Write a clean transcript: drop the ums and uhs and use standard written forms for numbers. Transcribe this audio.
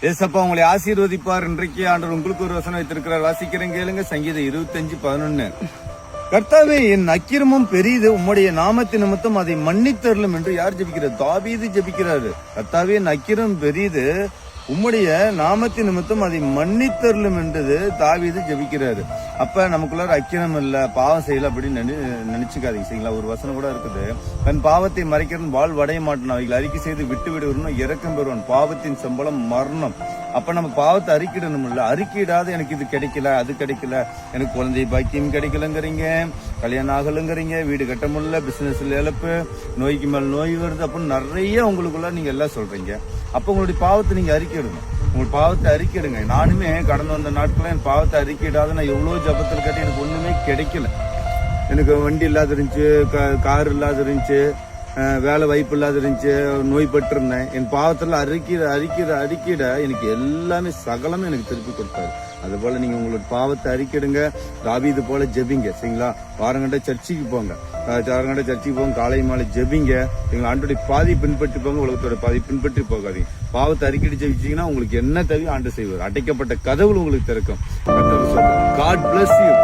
ஏசப்பா உங்களை ஆசீர்வதிப்பார். இன்றைக்கு ஆண்டவர் உங்களுக்கு ஒரு வசனம் வைத்திருக்கிறார். வாசிக்கிறேன் கேளுங்க. சங்கீதம் 25:11. கர்த்தாவே, என் அக்கிரமம் பெரிது, உம்முடைய நாமத்தின் நிமித்தம் அதை மன்னித்தருளும் என்று யார் ஜெபிக்கிறார்? தாவீது ஜெபிக்கிறாரு. கர்த்தாவே, என் அக்கிரமம் பெரிது, உம்முடைய நாமத்தின் நிமித்தம் அதை மன்னித்தருளும் என்றது தாவீது ஜெபிக்கிறாரு. அப்ப நமக்குள்ள அக்கிரம் இல்ல, பாவம் செய்யல அப்படின்னு நினைச்சுக்காதீங்க. சரிங்களா? ஒரு வசனம் கூட இருக்குது, தன் பாவத்தை மறைக்கிறவன் வாழ் வடைய மாட்டான், அவைகள் அறிக்கை செய்து விட்டு விடுவனும் இரக்கம் பெறுவான், பாவத்தின் சம்பளம் மரணம். அப்ப நம்ம பாவத்தை அறிக்கிடணும் இல்ல. அறிக்கையிடாத எனக்கு இது கிடைக்கல, அது கிடைக்கல, எனக்கு குழந்தை பாக்கியம் கிடைக்கலங்கிறீங்க, கல்யாணம் ஆகலுங்கிறீங்க, வீடு கட்ட முடியல, பிசினஸ்ல இழப்பு, நோய்க்கு மேல நோய் வருது அப்படின்னு நிறைய உங்களுக்குள்ள நீங்க எல்லாம் சொல்றீங்க. அப்ப உங்களுடைய பாவத்தை நீங்க அறிக்கையிடணும். உங்க பாவத்தை அறிக்கையிடுங்க. நானுமே கடந்து வந்த நாட்கள என் பாவத்தை அறிக்கையிடாத நான் எவ்வளவு ஜபத்தில் கட்டி எனக்கு ஒண்ணுமே கிடைக்கல. எனக்கு வண்டி இல்லாத இருந்துச்சு, கார் இல்லாத இருந்துச்சு, வேலை வாய்ப்பு இல்லாத இருந்துச்சு, நோய்பட்டு இருந்தேன். என் பாவத்துல அறிக்கையிட எனக்கு எல்லாமே சகலமே எனக்கு திருப்பி கொடுத்தாரு. அது போல நீங்க உங்களோட பாவத்தை அறிக்கையிடுங்க. தாவீது போல ஜெபிங்க. சரிங்களா? வாரங்கண்ட சர்ச்சைக்கு போங்க, காலை மாலை ஜெபிங்க. எங்களை ஆண்டோடைய பாதி பின்பற்றி போங்க, உலகத்தோட பாதி பின்பற்றி போகாதீங்க. பாவத்தை அறிக்கையிட்டு ஜெபிச்சீங்கன்னா உங்களுக்கு என்ன தேவையோ ஆண்டு செய்வார். அடைக்கப்பட்ட கதவுகள் உங்களுக்கு திறக்கும். God bless you.